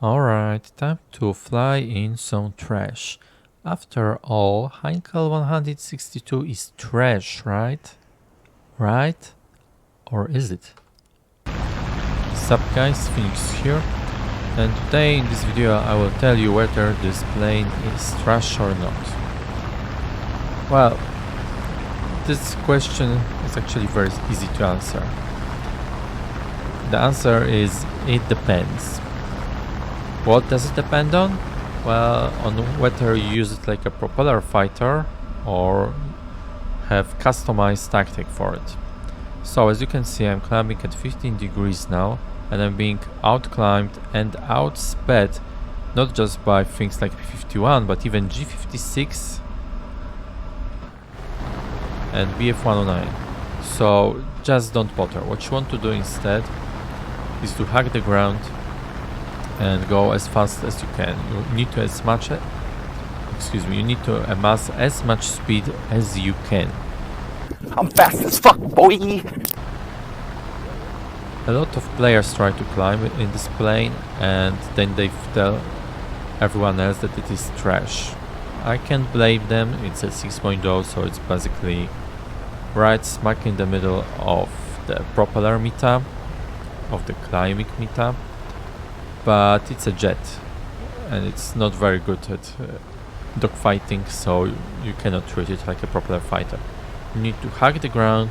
Alright, time to fly in some trash. After all, Heinkel 162 is trash, right? Right? Or is it? Sup guys, Phoenix here, and today in this video I will tell you whether this plane is trash or not. Well, this question is actually very easy to answer. The answer is it depends. What does it depend on? Well, on whether you use it like a propeller fighter or have customized tactic for it. So as you can see, I'm climbing at 15 degrees now, and I'm being outclimbed and outsped not just by things like P-51 but even G-56 and BF-109. So just don't bother. What you want to do instead is to hug the ground and go as fast as you can. You need to amass as much speed as you can. I'm fast as fuck, boy! A lot of players try to climb in this plane and then they tell everyone else that it is trash. I can't blame them, it's a 6.0, so it's basically right smack in the middle of the propeller meta, of the climbing meta, but it's a jet and it's not very good at dogfighting, so you cannot treat it like a propeller fighter. You need to hug the ground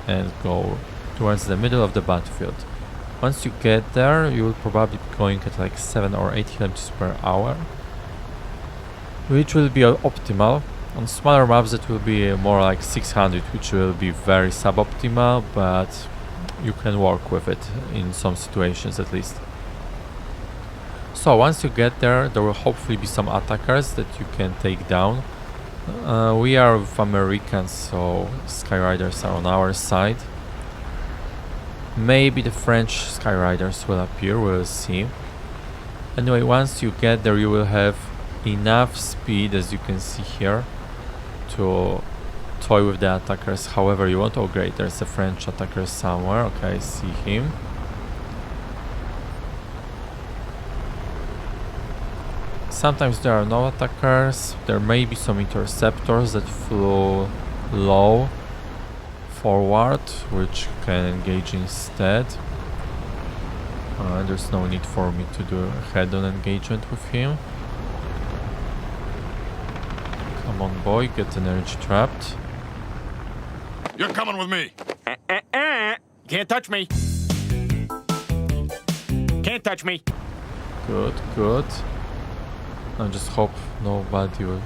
and go towards the middle of the battlefield. Once you get there, you will probably be going at like 7 or 8 kilometers per hour, which will be optimal. On smaller maps it will be more like 600, which will be very suboptimal, but you can work with it in some situations at least. So once you get there, there will hopefully be some attackers that you can take down. We are with Americans, so Skyriders are on our side. Maybe the French Skyriders will appear, we'll see. Anyway, once you get there, you will have enough speed, as you can see here, to toy with the attackers however you want. Oh great, there's a French attacker somewhere. Okay, I see him. Sometimes there are no attackers. There may be some interceptors that flew low forward, which can engage instead. There's no need for me to do a head-on engagement with him. Come on boy, get energy trapped. You're coming with me. Can't touch me. Can't touch me. Good, good. I just hope nobody will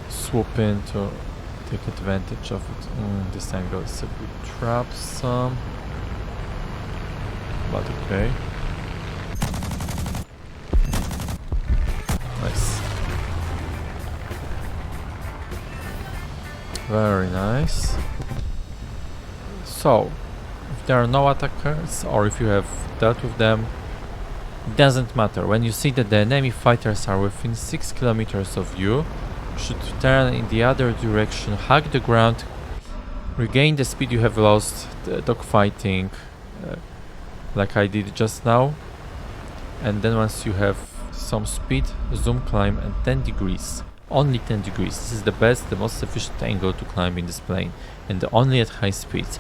swoop in to take advantage of it. This angle is a bit troublesome, but okay. Nice. Very nice. So, if there are no attackers, or if you have dealt with them, it doesn't matter. When you see that the enemy fighters are within 6 kilometers of you, you should turn in the other direction, hug the ground, regain the speed you have lost dogfighting, like I did just now, and then once you have some speed, zoom climb at 10 degrees. Only 10 degrees. This is the best, the most efficient angle to climb in this plane, and only at high speeds.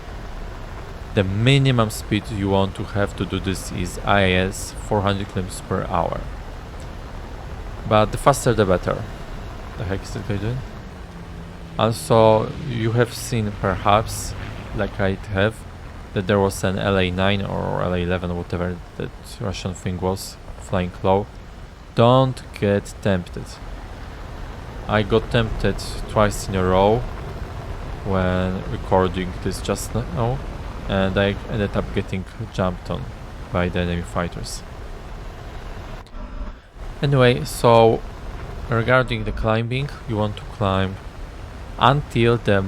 The minimum speed you want to have to do this is IAS 400 km per hour. But the faster the better. The heck is that guy doing? Also, you have seen perhaps, like I have, that there was an LA-9 or LA-11 or whatever that Russian thing was, flying low. Don't get tempted. I got tempted twice in a row when recording this just now, and I ended up getting jumped on by the enemy fighters. Anyway, so regarding the climbing, you want to climb until the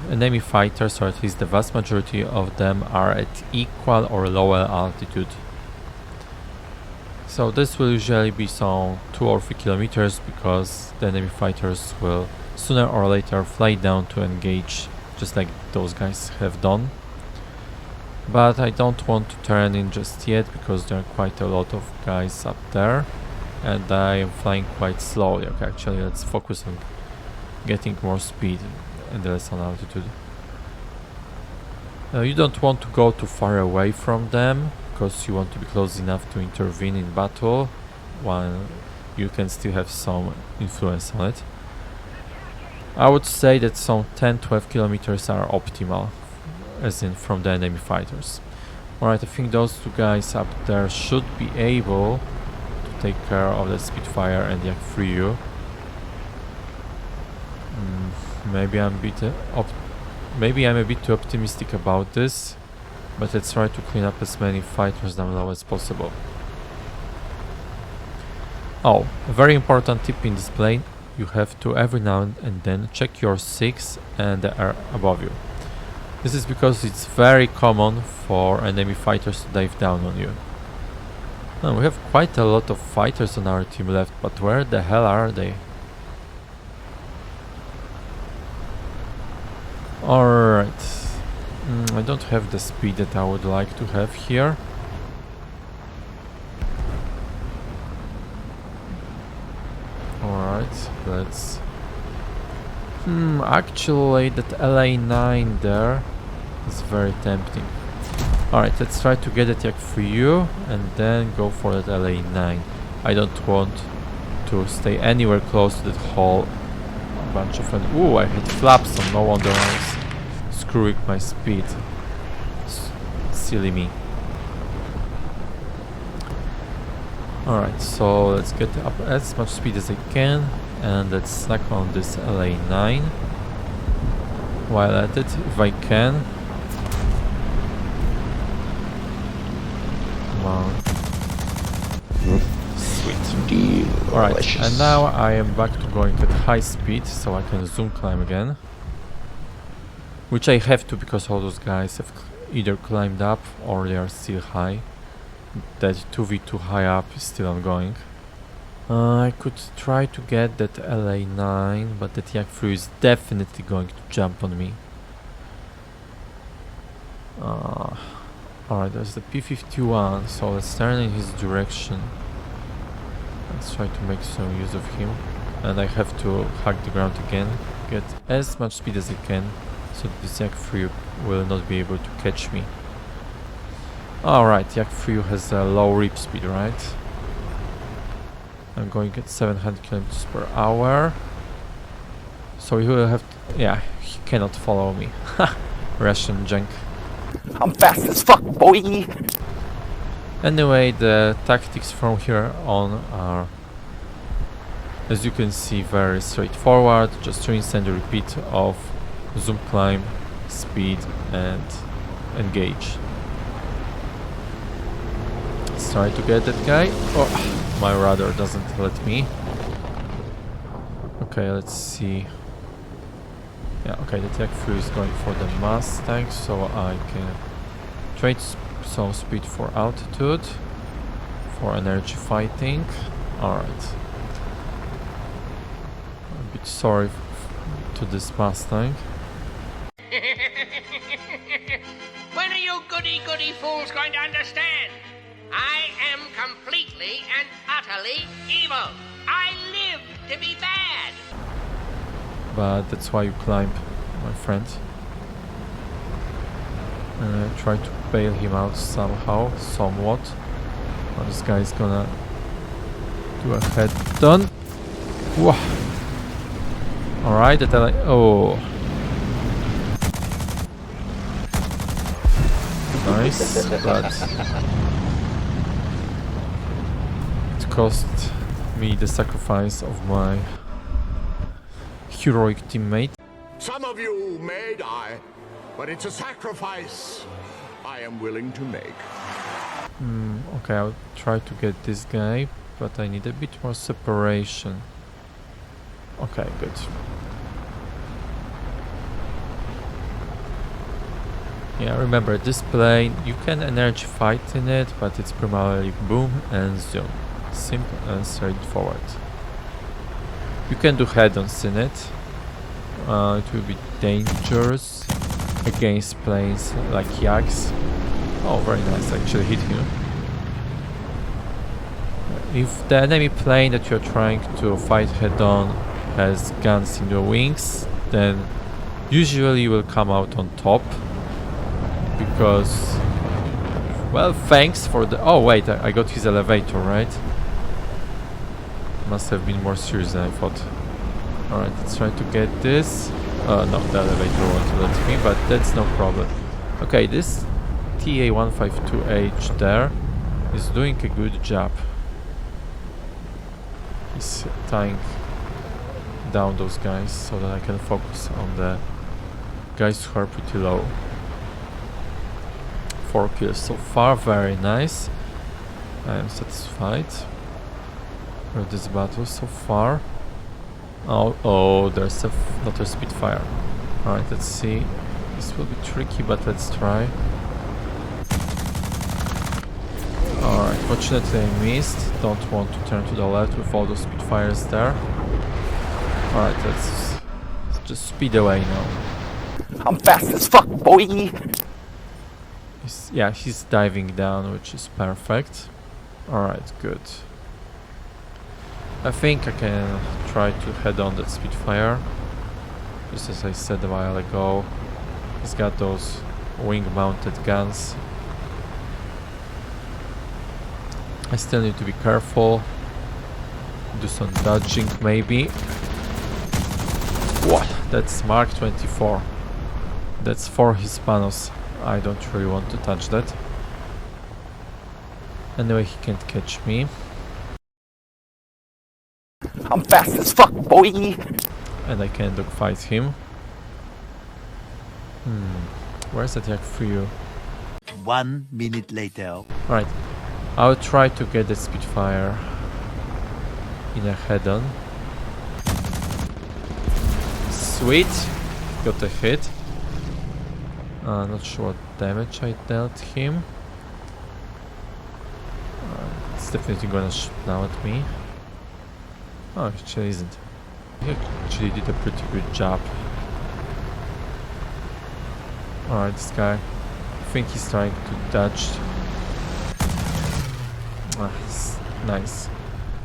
enemy fighters, or at least the vast majority of them, are at equal or lower altitude. So this will usually be some 2 or 3 kilometers, because the enemy fighters will sooner or later fly down to engage, just like those guys have done. But I don't want to turn in just yet because there are quite a lot of guys up there and I am flying quite slowly. Okay, actually let's focus on getting more speed and less on altitude. You don't want to go too far away from them because you want to be close enough to intervene in battle while you can still have some influence on it. I would say that some 10-12 kilometers are optimal, as in from the enemy fighters. Alright, I think those two guys up there should be able to take care of the Spitfire and Yak 3U. Maybe I'm a bit too optimistic about this, but let's try to clean up as many fighters down low as possible. Oh, a very important tip in this plane: you have to every now and then check your SIGs and the air above you. This is because it's very common for enemy fighters to dive down on you. Now, we have quite a lot of fighters on our team left, but where the hell are they? Alright. I don't have the speed that I would like to have here. Alright, let's... actually that LA9 there is very tempting. Alright, let's try to get that Yak 3U and then go for that LA9. I don't want to stay anywhere close to that whole bunch of... Ooh, I hit flaps, so no wonder I was screwing my speed. Silly me. Alright, so let's get up as much speed as I can and let's snack on this LA9 while at it, if I can. Come on. Sweet. Alright, and now I am back to going at high speed so I can zoom climb again. Which I have to because all those guys have either climbed up or they are still high. That 2v2 high up is still ongoing. I could try to get that LA9, but that Yak 3 is definitely going to jump on me. Alright, there's the P-51, so let's turn in his direction. Let's try to make some use of him. And I have to hug the ground again, get as much speed as I can, so that this Yak 3 will not be able to catch me. Alright, Yak 3 has a low rip speed, right? I'm going at 700 kilometers per hour. So he will have to, yeah, he cannot follow me. Ha! Russian junk. I'm fast as fuck, boy! Anyway, the tactics from here on are, as you can see, very straightforward. Just rinse and repeat of zoom climb, speed and engage. Let's try to get that guy. Oh, my radar doesn't let me. Okay, let's see. Yeah, okay, the Yak 3 is going for the Mustang, so I can trade some speed for altitude, for energy fighting. Alright. A bit sorry to this Mustang. When are you goody-goody fools going to understand? I am completely and utterly evil. I live to be bad. But that's why you climb, my friend. And try to bail him out somehow, somewhat. Well, this guy is gonna do a head turn. Whoa. Alright, that I... Oh. Nice, but... it cost me the sacrifice of my heroic teammate. Some of you may die, but it's a sacrifice I am willing to make. Okay, I'll try to get this guy, but I need a bit more separation. Okay, good. Yeah, remember, this plane, you can energy fight in it, but it's primarily boom and zoom. Simple and straightforward. You can do head-ons in it. It will be dangerous against planes like Yaks, Oh, very nice, actually hit him. If the enemy plane that you're trying to fight head-on has guns in the wings, then usually you will come out on top. Because... well, thanks for the... oh wait, I got his elevator, right? Must have been more serious than I thought. Alright, let's try to get this. No, the elevator won't let me, but that's no problem. Okay, this TA-152H there is doing a good job. He's tying down those guys so that I can focus on the guys who are pretty low. 4 kills so far, very nice. I am satisfied with this battle so far. Oh, there's not a Spitfire. Alright, let's see. This will be tricky, but let's try. Alright, fortunately I missed. Don't want to turn to the left with all those Spitfires there. Alright, let's just speed away now. I'm fast as fuck, boy. Yeah, he's diving down, which is perfect. Alright, good. I think I can try to head on that Spitfire. Just as I said a while ago. He's got those wing-mounted guns. I still need to be careful. Do some dodging maybe. What? That's Mark 24. That's 4 Hispanos. I don't really want to touch that. Anyway, he can't catch me. I'm fast as fuck, boy. And I can dogfight him. Where's that yak for you? 1 minute later. Alright. I'll try to get the Spitfire in a head-on. Sweet! Got a hit. Not sure what damage I dealt him. It's definitely gonna shoot now at me. Oh, actually isn't. He actually did a pretty good job. Alright, this guy. I think he's trying to dodge. Nice.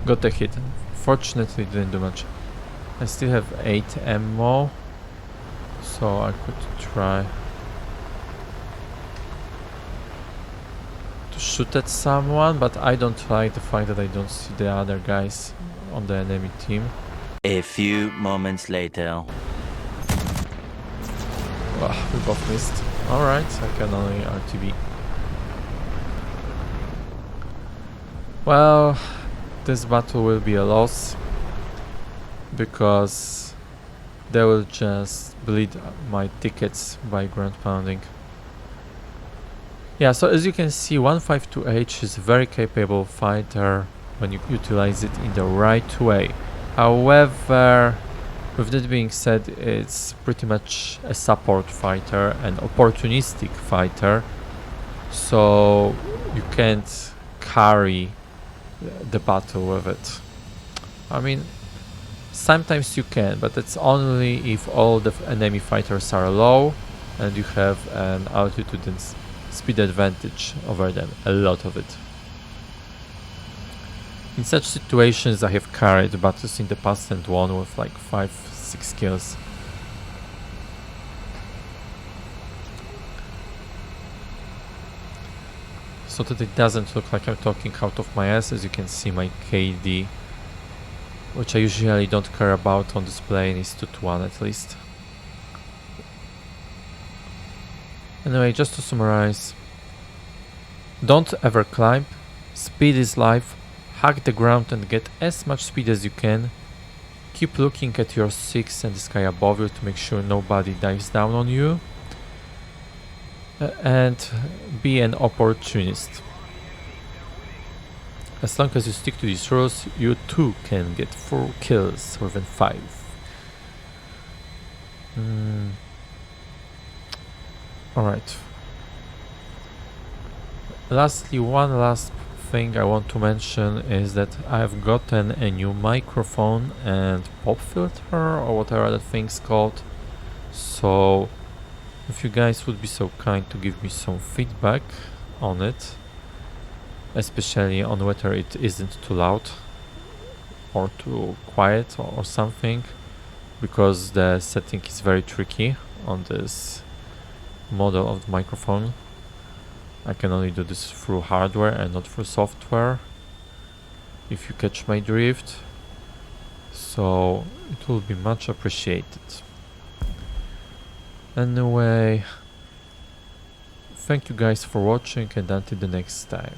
Got a hit. Fortunately, didn't do much. I still have 8 ammo, so I could try to shoot at someone, but I don't like the fact that I don't see the other guys on the enemy team. A few moments later. We both missed. Alright, I can only RTB. Well, this battle will be a loss because they will just bleed my tickets by ground pounding. Yeah, so as you can see, 152H is a very capable fighter when you utilize it in the right way. However, with that being said, it's pretty much a support fighter, an opportunistic fighter, so you can't carry the battle with it. I mean, sometimes you can, but it's only if all the enemy fighters are low and you have an altitude and speed advantage over them, a lot of it. In such situations I have carried battles in the past and won with like 5-6 kills. So that it doesn't look like I'm talking out of my ass, as you can see my KD, which I usually don't care about on this plane, is 2-1 at least. Anyway, just to summarize, don't ever climb, speed is life, hug the ground and get as much speed as you can, keep looking at your 6 and the sky above you to make sure nobody dives down on you, and be an opportunist. As long as you stick to these rules, you too can get 4 kills within 5. Alright. Lastly, one last thing I want to mention is that I've gotten a new microphone and pop filter, or whatever that thing's called. So if you guys would be so kind to give me some feedback on it, especially on whether it isn't too loud or too quiet or something, because the setting is very tricky on this model of the microphone. I can only do this through hardware and not through software, if you catch my drift, so it will be much appreciated. Anyway, thank you guys for watching, and until the next time.